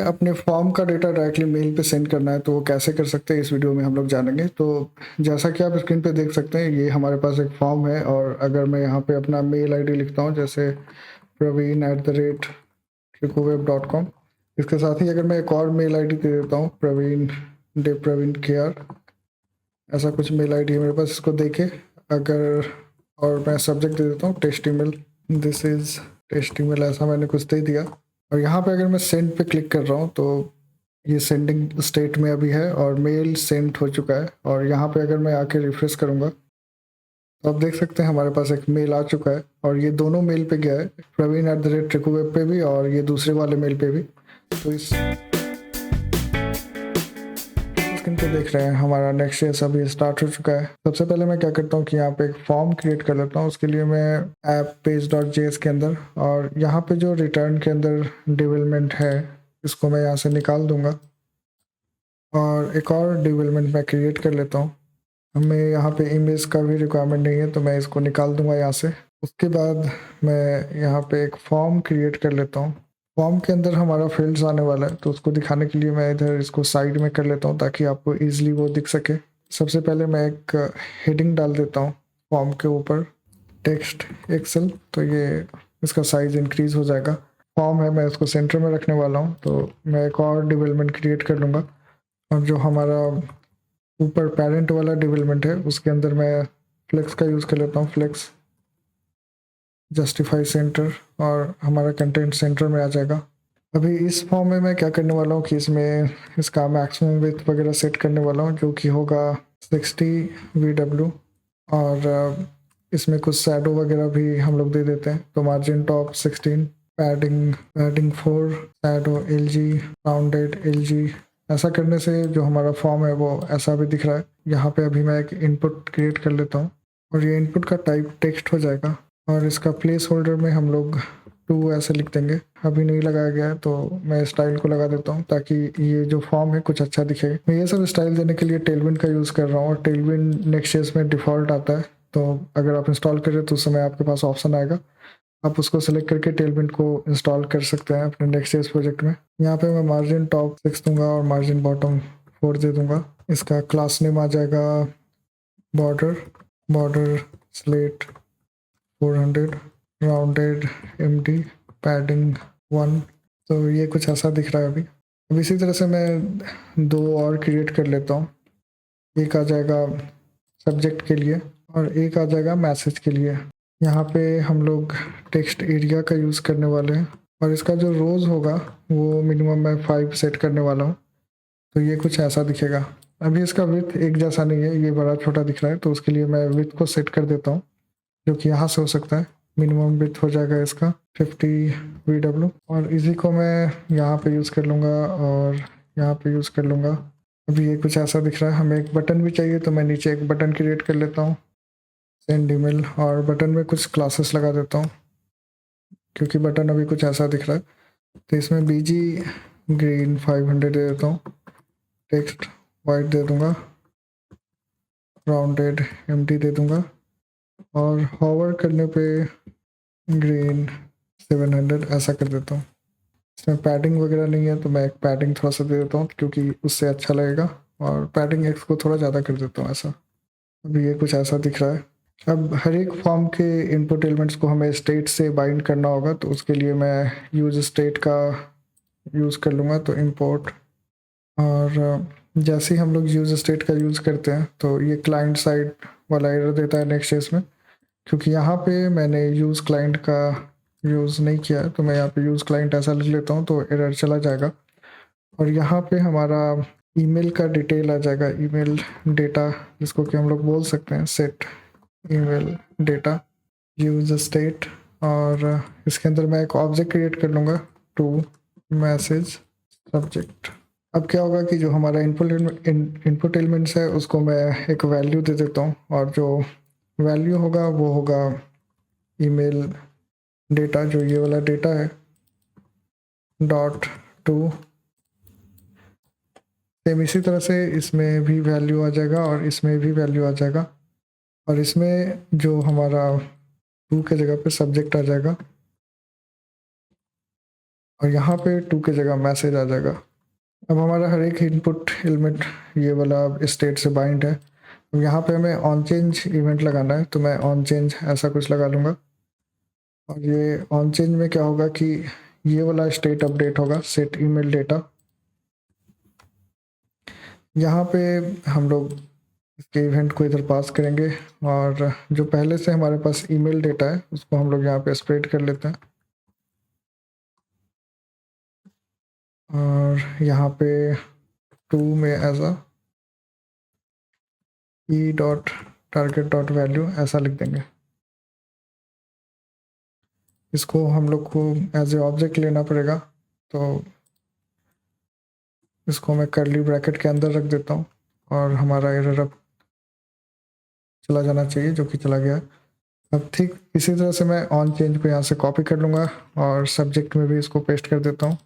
अपने फॉर्म का data directly mail पे सेंड करना है तो वो कैसे कर सकते हैं इस वीडियो में हम लोग जानेंगे। तो जैसा कि आप स्क्रीन पे देख सकते हैं ये हमारे पास एक फॉर्म है और अगर मैं यहाँ पे अपना मेल आईडी लिखता हूँ जैसे praveen@tricoweb.com, इसके साथ ही अगर मैं एक और मेल आईडी दे देता हूँ praveen@praveenkr, ऐसा कुछ मेल आईडी है मेरे पास, इसको देके अगर और मैं सब्जेक्ट दे देता हूँ test email, this is test email, ऐसा मैंने कुछ दे दिया। और यहाँ पे अगर मैं सेंड पे क्लिक कर रहा हूँ तो ये सेंडिंग स्टेट में अभी है और मेल सेंड हो चुका है। और यहाँ पे अगर मैं आके रिफ्रेश करूँगा तो आप देख सकते हैं हमारे पास एक मेल आ चुका है और ये दोनों मेल पे गया है, praveen@tricoweb पे भी और ये दूसरे वाले मेल पे भी। तो इस स्क्रीन पे देख रहे हैं हमारा नेक्स्ट.js अभी स्टार्ट हो चुका है। सबसे पहले मैं क्या करता हूँ कि यहाँ पे एक फॉर्म क्रिएट कर लेता हूँ। उसके लिए मैं ऐप page.js के अंदर और यहाँ पे जो रिटर्न के अंदर डेवलपमेंट है इसको मैं यहाँ से निकाल दूंगा और एक और डेवलपमेंट मैं क्रिएट कर लेता हूँ। हमें यहाँ पे इमेज का भी रिक्वायरमेंट नहीं है तो मैं इसको निकाल दूंगा यहाँ से। उसके बाद मैं यहाँ पे एक फॉर्म क्रिएट कर लेता हूँ। फॉर्म के अंदर हमारा फील्ड्स आने वाला है तो उसको दिखाने के लिए मैं इधर इसको साइड में कर लेता हूँ ताकि आपको ईजिली वो दिख सके। सबसे पहले मैं एक हेडिंग डाल देता हूँ फॉर्म के ऊपर, टेक्स्ट एक्सेल, तो ये इसका साइज इंक्रीज हो जाएगा। फॉर्म है, मैं इसको सेंटर में रखने वाला हूँ तो मैं एक और डेवलपमेंट क्रिएट कर लूँगा और जो हमारा ऊपर पेरेंट वाला डेवलपमेंट है उसके अंदर मैं फ्लेक्स का यूज़ कर लेता हूँ, फ्लेक्स जस्टिफाई सेंटर, और हमारा कंटेंट सेंटर में आ जाएगा। अभी इस फॉर्म में मैं क्या करने वाला हूँ कि इसमें इसका मैक्सिमम विड्थ वगैरह सेट करने वाला हूँ जो कि होगा 60 VW और इसमें कुछ शैडो वगैरह भी हम लोग दे देते हैं। तो margin top 16, padding 4, shadow LG, rounded LG। ऐसा करने से जो हमारा फॉर्म है वो ऐसा भी दिख रहा है। यहाँ पे अभी मैं एक इनपुट क्रिएट कर लेता हूँ और ये इनपुट का टाइप टेक्स्ट हो जाएगा और इसका प्लेस होल्डर में हम लोग 2 ऐसे लिख देंगे। अभी नहीं लगाया गया है तो मैं स्टाइल को लगा देता हूँ ताकि ये जो फॉर्म है कुछ अच्छा दिखे। मैं ये सब स्टाइल देने के लिए टेलविंड का यूज़ कर रहा हूँ और टेलविंड नेक्स्ट.js में डिफ़ॉल्ट आता है, तो अगर आप इंस्टॉल करें तो उस समय आपके पास ऑप्शन आएगा, आप उसको सेलेक्ट करके टेलविंड को इंस्टॉल कर सकते हैं अपने नेक्स्ट.js प्रोजेक्ट में। यहाँ पे मैं मार्जिन टॉप 6 दूंगा और मार्जिन बॉटम 4 दे दूंगा। इसका क्लास नेम आ जाएगा border slate 400, rounded MD, padding 1। तो ये कुछ ऐसा दिख रहा है अभी। अब इसी तरह से मैं 2 और क्रिएट कर लेता हूँ। एक आ जाएगा सब्जेक्ट के लिए और एक आ जाएगा मैसेज के लिए। यहाँ पे हम लोग टेक्स्ट एरिया का यूज़ करने वाले हैं और इसका जो रोज़ होगा वो मिनिमम मैं 5 सेट करने वाला हूँ। तो ये कुछ ऐसा दिखेगा। अभी इसका विड्थ एक जैसा नहीं है, ये बड़ा छोटा दिख रहा है, तो उसके लिए मैं विड्थ को सेट कर देता हूँ जो कि यहाँ से हो सकता है। मिनिमम विड्थ हो जाएगा इसका 50 VW और इसी को मैं यहाँ पे यूज़ कर लूँगा और यहाँ पे यूज़ कर लूँगा। अभी ये कुछ ऐसा दिख रहा है। हमें एक बटन भी चाहिए तो मैं नीचे एक बटन क्रिएट कर लेता हूँ, सेंड ईमेल, और बटन में कुछ क्लासेस लगा देता हूँ क्योंकि बटन अभी कुछ ऐसा दिख रहा है। तो इसमें BG ग्रीन 500 दे देता हूँ, टेक्स्ट वाइट दे दूँगा, राउंडेड MD दे दूँगा और हॉवर करने पे ग्रीन 700 ऐसा कर देता हूँ। इसमें पैडिंग वगैरह नहीं है तो मैं एक पैडिंग थोड़ा सा दे देता हूँ क्योंकि उससे अच्छा लगेगा, और पैडिंग X को थोड़ा ज़्यादा कर देता हूँ ऐसा। अभी ये कुछ ऐसा दिख रहा है। अब हर एक फॉर्म के इनपुट एलिमेंट्स को हमें स्टेट से बाइंड करना होगा तो उसके लिए मैं यूज स्टेट का यूज़ कर लूँगा। तो इंपोर्ट, और जैसे ही हम लोग यूज स्टेट का यूज़ करते हैं तो ये क्लाइंट साइड वाला एरर देता है नेक्स्ट.js में, क्योंकि यहाँ पे मैंने यूज़ क्लाइंट का यूज़ नहीं किया है। तो मैं यहाँ पे यूज़ क्लाइंट ऐसा लिख लेता हूँ तो एरर चला जाएगा। और यहाँ पे हमारा ईमेल का डिटेल आ जाएगा, ईमेल डेटा जिसको कि हम लोग बोल सकते हैं set email data use state, और इसके अंदर मैं एक ऑब्जेक्ट क्रिएट कर लूँगा टू मैसेज सब्जेक्ट। अब क्या होगा कि जो हमारा इनपुट एलिमेंट्स है उसको मैं एक वैल्यू दे देता हूँ और जो वैल्यू होगा वो होगा ईमेल डेटा, जो ये वाला डेटा है, डॉट टू। सेम इसी तरह से इसमें भी वैल्यू आ जाएगा और इसमें भी वैल्यू आ जाएगा, और इसमें जो हमारा टू के जगह पे सब्जेक्ट आ जाएगा। और यहाँ पे टू की जगह मैसेज आ जाएगा। अब हमारा हर एक इनपुट एलिमेंट ये वाला स्टेट से बाइंड है। अब यहाँ पे हमें ऑन चेंज इवेंट लगाना है, तो मैं ऑन चेंज ऐसा कुछ लगा लूँगा। और ये ऑन चेंज में क्या होगा कि ये वाला स्टेट अपडेट होगा, सेट ईमेल डेटा। यहाँ पे हम लोग इसके इवेंट को इधर पास करेंगे, और जो पहले से हमारे पास ईमेल डेटा है उसको हम लोग यहाँ पे स्प्रेड कर लेते हैं। और यहाँ पे टू में as a e dot target dot value ऐसा लिख देंगे। इसको हम लोग को एज ए ऑब्जेक्ट लेना पड़ेगा, तो इसको मैं कर्ली ब्रैकेट के अंदर रख देता हूँ और हमारा एरर अब चला जाना चाहिए, जो कि चला गया। अब ठीक इसी तरह से मैं ऑन चेंज को यहाँ से कॉपी कर लूँगा और सब्जेक्ट में भी इसको पेस्ट कर देता हूँ।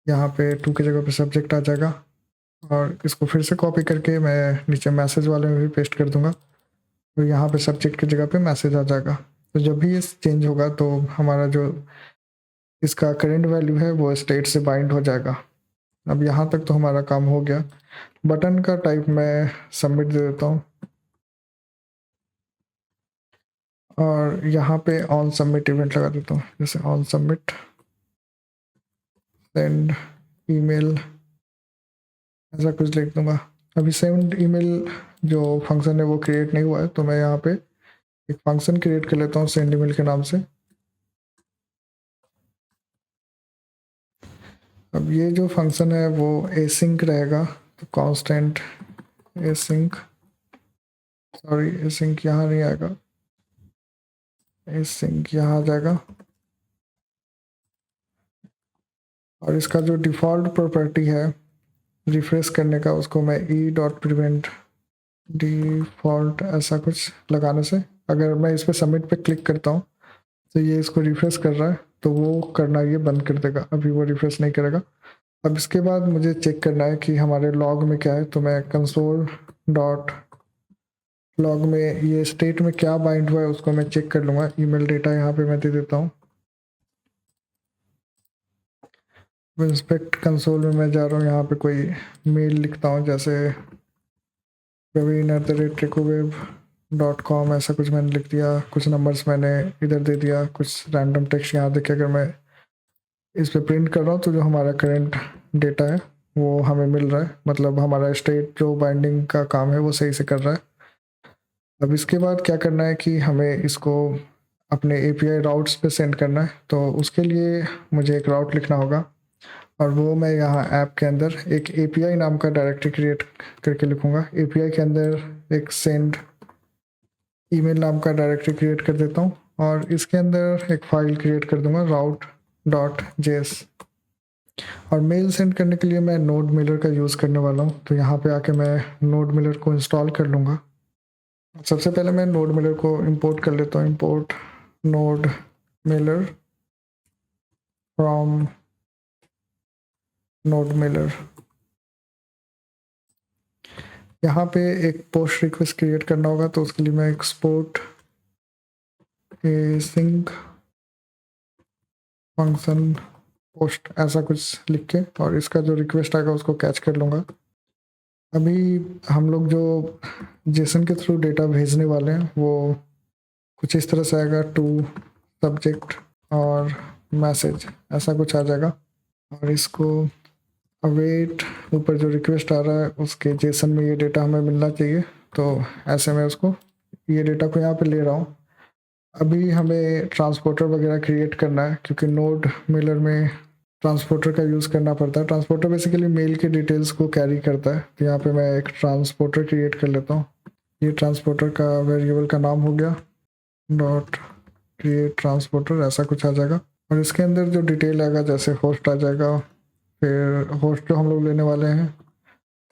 यहाँ पे टू की जगह पे सब्जेक्ट आ जाएगा, और इसको फिर से कॉपी करके मैं नीचे मैसेज वाले में भी पेस्ट कर दूँगा, तो यहाँ पे सब्जेक्ट की जगह पे मैसेज आ जाएगा। तो जब भी ये चेंज होगा तो हमारा जो इसका करेंट वैल्यू है वो स्टेट से बाइंड हो जाएगा। अब यहाँ तक तो हमारा काम हो गया। बटन का टाइप मैं सबमिट दे देता हूँ, और यहाँ पे ऑन सबमिट इवेंट लगा देता हूँ, जैसे ऑन सबमिट सेंड ईमेल ऐसा कुछ लिख दूंगा। अभी सेंड ईमेल जो फंक्शन है वो क्रिएट नहीं हुआ है, तो मैं यहाँ पे एक फंक्शन क्रिएट कर लेता हूँ सेंड ईमेल के नाम से। अब ये जो फंक्शन है वो एसिंक रहेगा, तो कांस्टेंट एसिंक, सॉरी एसिंक यहाँ नहीं आएगा, एसिंक यहाँ आ जाएगा। और इसका जो डिफ़ॉल्ट प्रॉपर्टी है रिफ्रेश करने का, उसको मैं ई डॉट प्रिवेंट डिफ़ॉल्ट ऐसा कुछ लगाने से, अगर मैं इस पर सबमिट पे क्लिक करता हूँ तो ये इसको रिफ्रेश कर रहा है, तो वो करना ये बंद कर देगा, अभी वो रिफ्रेश नहीं करेगा। अब इसके बाद मुझे चेक करना है कि हमारे लॉग में क्या है, तो मैं कंसोल डॉट लॉग में ये स्टेट में क्या बाइंड हुआ है उसको मैं चेक कर लूँगा। ईमेल डेटा यहाँ पे मैं दे देता हूँ। इंस्पेक्ट कंसोल में मैं जा रहा हूँ, यहाँ पे कोई मेल लिखता हूँ, जैसे praveen@recovev.com ऐसा कुछ मैंने लिख दिया, कुछ नंबर्स मैंने इधर दे दिया, कुछ रैंडम टेक्स्ट यहाँ देखे। अगर मैं इस पे प्रिंट कर रहा हूँ तो जो हमारा करंट डेटा है वो हमें मिल रहा है, मतलब हमारा स्टेट जो बाइंडिंग का काम है वो सही से कर रहा है। अब इसके बाद क्या करना है कि हमें इसको अपने API राउट्स पे सेंड करना है, तो उसके लिए मुझे एक राउट लिखना होगा, और वो मैं यहाँ ऐप के अंदर एक API नाम का डायरेक्टरी क्रिएट करके लिखूँगा। API के अंदर एक सेंड ईमेल नाम का डायरेक्टरी क्रिएट कर देता हूँ, और इसके अंदर एक फाइल क्रिएट कर दूंगा route.js। और मेल सेंड करने के लिए मैं नोड मिलर का यूज़ करने वाला हूँ, तो यहाँ पे आके मैं नोड मिलर को इंस्टॉल कर लूँगा। सबसे पहले मैं नोड मिलर को इंपोर्ट कर लेता हूँ, import node Miller from node Miller. यहाँ पे एक पोस्ट रिक्वेस्ट क्रिएट करना होगा, तो उसके लिए मैं एक्सपोर्ट सिंक फंक्शन पोस्ट ऐसा कुछ लिख के, और इसका जो रिक्वेस्ट आएगा उसको कैच कर लूँगा। अभी हम लोग जो जेसन के थ्रू डेटा भेजने वाले हैं वो कुछ इस तरह से आएगा, टू सब्जेक्ट और मैसेज ऐसा कुछ आ जाएगा। और इसको अवेट ऊपर जो रिक्वेस्ट आ रहा है उसके जेसन में ये डेटा हमें मिलना चाहिए, तो ऐसे में उसको ये डेटा को यहाँ पे ले रहा हूँ। अभी हमें ट्रांसपोर्टर वगैरह क्रिएट करना है, क्योंकि नोड मिलर में ट्रांसपोर्टर का यूज़ करना पड़ता है। ट्रांसपोर्टर बेसिकली मेल के डिटेल्स को कैरी करता है, तो यहाँ पे मैं एक ट्रांसपोर्टर क्रिएट कर लेता हूँ। ये ट्रांसपोर्टर का वेरिएबल का नाम हो गया डॉट क्रिएट ट्रांसपोर्टर ऐसा कुछ आ जाएगा। और इसके अंदर जो डिटेल आएगा, जैसे होस्ट आ जाएगा, फिर होस्ट जो हम लोग लेने वाले हैं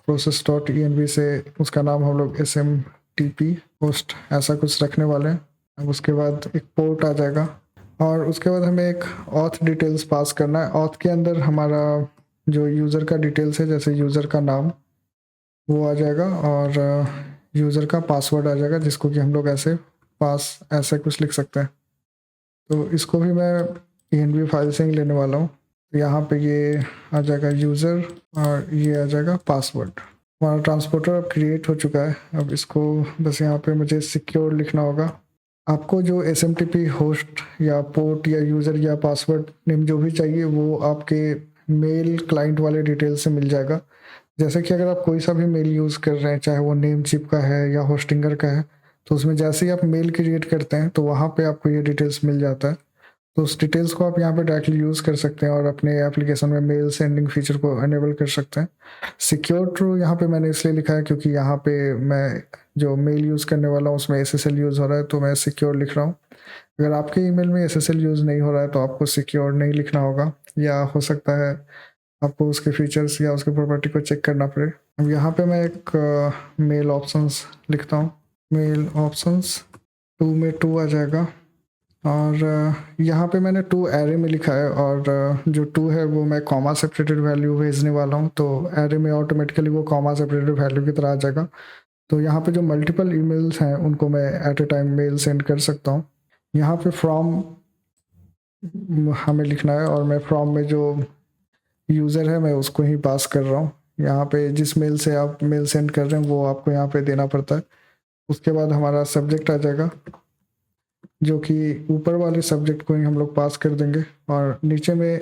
process.env से उसका नाम हम लोग SMTP होस्ट ऐसा कुछ रखने वाले हैं। अब उसके बाद एक पोर्ट आ जाएगा, और उसके बाद हमें एक ऑथ डिटेल्स पास करना है। ऑथ के अंदर हमारा जो यूज़र का डिटेल्स है, जैसे यूज़र का नाम वो आ जाएगा, और यूज़र का पासवर्ड आ जाएगा, जिसको कि हम लोग ऐसे पास ऐसे कुछ लिख सकते हैं। तो इसको भी मैं env फाइल से ही लेने वाला हूँ। तो यहाँ पे ये आ जाएगा यूज़र और ये आ जाएगा पासवर्ड। हमारा ट्रांसपोर्टर अब क्रिएट हो चुका है। अब इसको बस यहाँ पे मुझे सिक्योर लिखना होगा। आपको जो SMTP होस्ट या पोर्ट या यूज़र या पासवर्ड नेम जो भी चाहिए वो आपके मेल क्लाइंट वाले डिटेल से मिल जाएगा। जैसे कि अगर आप कोई सा भी मेल यूज़ कर रहे हैं, चाहे वो नेम चिप का है या होस्टिंगर का है, तो उसमें जैसे ही आप मेल क्रिएट करते हैं तो वहाँ पे आपको ये डिटेल्स मिल जाता है। तो उस डिटेल्स को आप यहाँ पे डायरेक्टली यूज़ कर सकते हैं और अपने एप्लीकेशन में मेल सेंडिंग फीचर को अनेबल कर सकते हैं। सिक्योर ट्रू यहाँ पे मैंने इसलिए लिखा है क्योंकि यहाँ पे मैं जो मेल यूज़ करने वाला हूँ उसमें SSL यूज़ हो रहा है, तो मैं सिक्योर लिख रहा हूँ। अगर आपके ईमेल में SSL यूज़ नहीं हो रहा है तो आपको सिक्योर नहीं लिखना होगा, या हो सकता है आपको उसके फीचर्स या उसके प्रॉपर्टी को चेक करना पड़े। अब यहाँ पे मैं एक मेल ऑप्शंस लिखता हूँ। मेल ऑप्शंस 2 में 2 आ जाएगा और यहाँ पे मैंने 2 एरे में लिखा है और जो 2 है वो मैं कॉमा सेपरेटेड वैल्यू भेजने वाला हूँ, तो एरे में ऑटोमेटिकली वो कॉमा सेपरेटेड वैल्यू की तरह आ जाएगा। तो यहाँ पे जो मल्टीपल ईमेल्स हैं उनको मैं at a time mail send कर सकता हूँ। यहाँ पे फ्रॉम हमें लिखना है और मैं फ्रॉम में जो यूज़र है मैं उसको ही पास कर रहा हूँ। यहाँ पे जिस मेल से आप मेल सेंड कर रहे हैं वो आपको यहाँ पे देना पड़ता है। उसके बाद हमारा सब्जेक्ट आ जाएगा, जो कि ऊपर वाले सब्जेक्ट को ही हम लोग पास कर देंगे, और नीचे में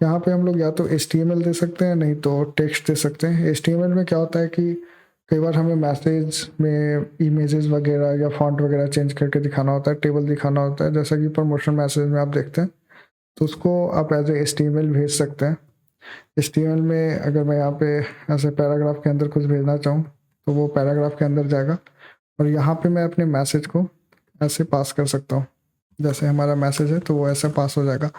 यहाँ पे हम लोग या तो HTML दे सकते हैं, नहीं तो टेक्स्ट दे सकते हैं। HTML में क्या होता है कि कई बार हमें मैसेज में इमेजेस वगैरह या फॉन्ट वगैरह चेंज करके दिखाना होता है, टेबल दिखाना होता है, जैसा कि प्रमोशन मैसेज में आप देखते हैं, तो उसको आप एज ए HTML भेज सकते हैं। HTML में अगर मैं यहाँ पे ऐसे पैराग्राफ के अंदर कुछ भेजना चाहूँ तो वो पैराग्राफ के अंदर जाएगा और यहाँ पे मैं अपने मैसेज को ऐसे पास कर सकता हूँ। जैसे हमारा मैसेज है तो वो ऐसे पास हो जाएगा।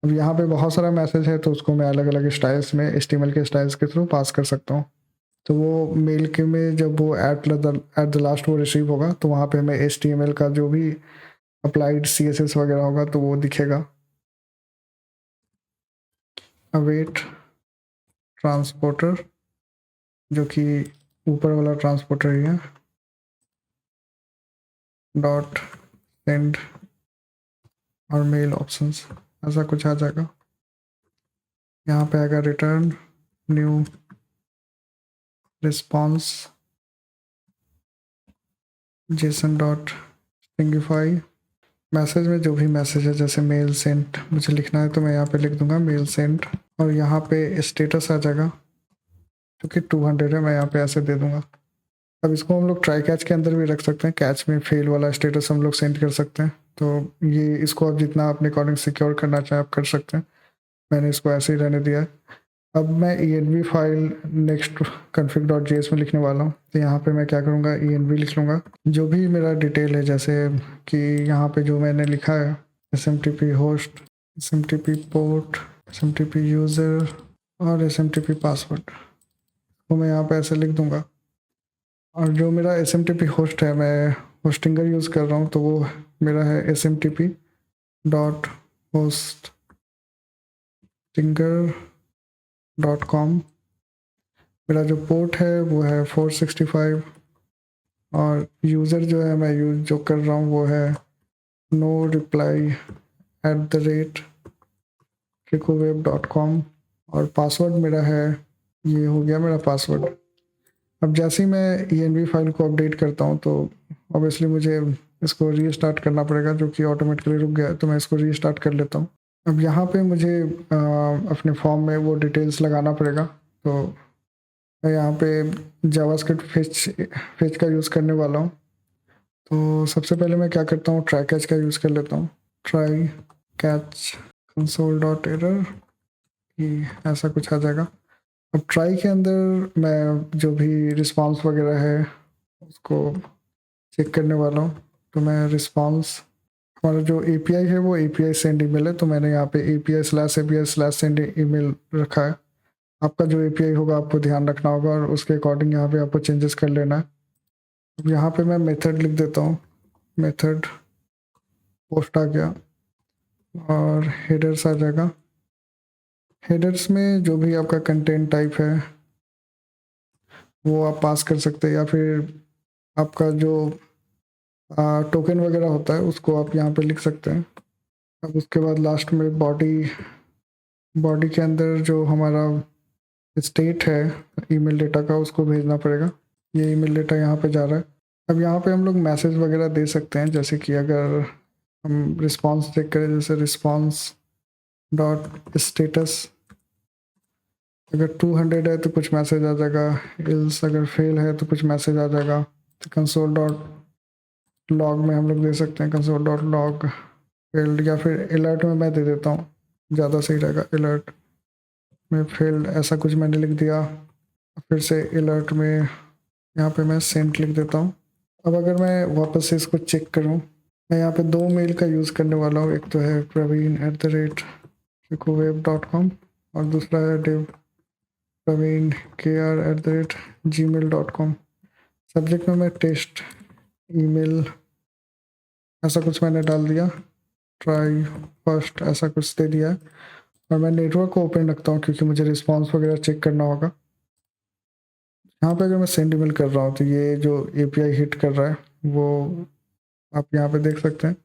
अब यहाँ पे बहुत सारा मैसेज है तो उसको मैं अलग अलग स्टाइल्स में HTML के स्टाइल्स के थ्रू पास कर सकता हूँ। तो वो मेल के में जब वो एट द लास्ट वो रिसीव होगा तो वहाँ पे हमें HTML का जो भी अप्लाइड CSS वगैरह होगा तो वो दिखेगा। अवेट ट्रांसपोर्टर, जो कि ऊपर वाला ट्रांसपोर्टर ही है, डॉट सेंड और मेल ऑप्शंस, ऐसा कुछ आ जाएगा। यहाँ पे आएगा return new response Jason dot stringify. Message में जो भी मैसेज है, जैसे मेल सेंट मुझे लिखना है तो मैं यहाँ पे लिख दूंगा मेल सेंट, और यहाँ पे स्टेटस आ जाएगा जो कि 200 है, मैं यहाँ पे ऐसे दे दूंगा। अब इसको हम लोग ट्राई कैच के अंदर भी रख सकते हैं, कैच में फेल वाला स्टेटस हम लोग सेंड कर सकते हैं। तो ये इसको आप जितना अपने अकॉर्डिंग सिक्योर करना चाहें आप कर सकते हैं। मैंने इसको ऐसे ही रहने दिया है। अब मैं env फाइल नेक्स्ट config.js में लिखने वाला हूँ। तो यहाँ पे मैं क्या करूँगा, env लिख लूँगा जो भी मेरा डिटेल है, जैसे कि यहाँ पे जो मैंने लिखा है SMTP host, SMTP port, SMTP user और SMTP पासवर्ड, वो मैं यहाँ पे ऐसे लिख दूँगा। और जो मेरा SMTP होस्ट है, मैं होस्टिंगर यूज़ कर रहा हूँ, तो वो मेरा है smtp डॉट hostinger.com। मेरा जो पोर्ट है वो है 465 और यूज़र जो है मैं यूज जो कर रहा हूँ वो है no reply@tricoweb.com और पासवर्ड मेरा है, ये हो गया मेरा पासवर्ड। अब जैसे ही मैं env फाइल को अपडेट करता हूँ तो ऑब्वियसली मुझे इसको रीस्टार्ट करना पड़ेगा, जो कि ऑटोमेटिकली रुक गया है, तो मैं इसको रीस्टार्ट कर लेता हूँ। अब यहाँ पे मुझे अपने फॉर्म में वो डिटेल्स लगाना पड़ेगा, तो मैं यहाँ पे जावास्क्रिप्ट फेच का यूज़ करने वाला हूँ। तो सबसे पहले मैं क्या करता हूँ, ट्राई कैच का यूज़ कर लेता हूँ। ट्राई कैच console.error, कि ऐसा कुछ आ जाएगा। अब ट्राई के अंदर मैं जो भी रिस्पांस वगैरह है उसको चेक करने वाला हूँ। तो मैं रिस्पांस, हमारा जो API है वो API सेंड ईमेल है, तो मैंने यहाँ पे API/API/send ईमेल रखा है। आपका जो API होगा आपको ध्यान रखना होगा और उसके अकॉर्डिंग यहाँ पे आपको चेंजेस कर लेना है। अब यहाँ पे मैं मेथड लिख देता हूँ, मेथड पोस्ट आ गया और हेडर्स आ जाएगा। हेडर्स में जो भी आपका कंटेंट टाइप है वो आप पास कर सकते हैं, या फिर आपका जो टोकन वगैरह होता है उसको आप यहाँ पे लिख सकते हैं। अब उसके बाद लास्ट में बॉडी के अंदर जो हमारा स्टेट है ईमेल डेटा का उसको भेजना पड़ेगा। ये ईमेल डेटा यहाँ पे जा रहा है। अब यहाँ पे हम लोग मैसेज वगैरह दे सकते हैं, जैसे कि अगर हम रिस्पांस चेक करें, जैसे रिस्पांस डॉट स्टेटस, अगर 200 है तो कुछ मैसेज आ जाएगा, इल्स अगर फेल है तो कुछ मैसेज आ जाएगा। तो कंसोल डॉट लॉग में हम लोग दे सकते हैं कंसोल डॉट लॉग फेल्ड, या फिर अलर्ट में मैं दे देता हूँ, ज़्यादा सही रहेगा। अलर्ट में फेल्ड ऐसा कुछ मैंने लिख दिया। फिर से अलर्ट में यहाँ पे मैं सेंट लिख देता हूँ। अब अगर मैं वापस से इसको चेक करूँ, मैं यहाँ पे 2 मेल का यूज़ करने वाला हूँ। एक तो है praveen@kikowave.com और दूसरा है praveen@gmail.com। सब्जेक्ट में मैं टेस्ट ईमेल ऐसा कुछ मैंने डाल दिया, ट्राई फर्स्ट ऐसा कुछ दे दिया है। और मैं नेटवर्क को ओपन रखता हूँ क्योंकि मुझे रिस्पांस वगैरह चेक करना होगा। यहाँ पे अगर मैं सेंड ईमेल कर रहा हूँ तो ये जो API हिट कर रहा है वो आप यहाँ पे देख सकते हैं।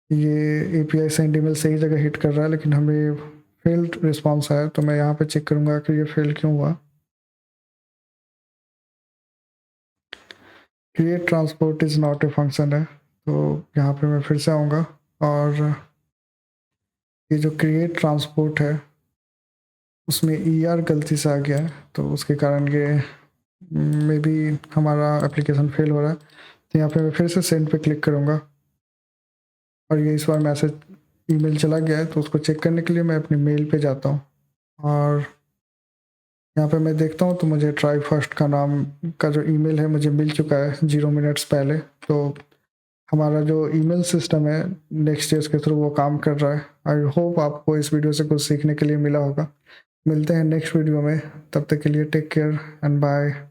ये API सेंड ईमेल सही जगह हिट कर रहा है, लेकिन हमें फेल्ड रिस्पांस आया। तो मैं यहाँ पे चेक करूँगा कि ये फेल क्यों हुआ। Create transport is not a function है, तो यहाँ पे मैं फिर से आऊँगा और ये जो क्रिएट ट्रांसपोर्ट है उसमें ER गलती से आ गया है, तो उसके कारण ये मे बी हमारा एप्लीकेशन फेल हो रहा है। तो यहाँ पे मैं फिर से सेंड पे क्लिक करूँगा और ये इस बार मैसेज ईमेल चला गया है। तो उसको चेक करने के लिए मैं अपनी मेल पे जाता हूँ और यहाँ पे मैं देखता हूँ तो मुझे ट्राई फर्स्ट का नाम का जो ईमेल है मुझे मिल चुका है 0 मिनट्स पहले। तो हमारा जो ईमेल सिस्टम है नेक्स्ट.js के थ्रू वो काम कर रहा है। आई होप आपको इस वीडियो से कुछ सीखने के लिए मिला होगा। मिलते हैं नेक्स्ट वीडियो में, तब तक के लिए टेक केयर एंड बाय।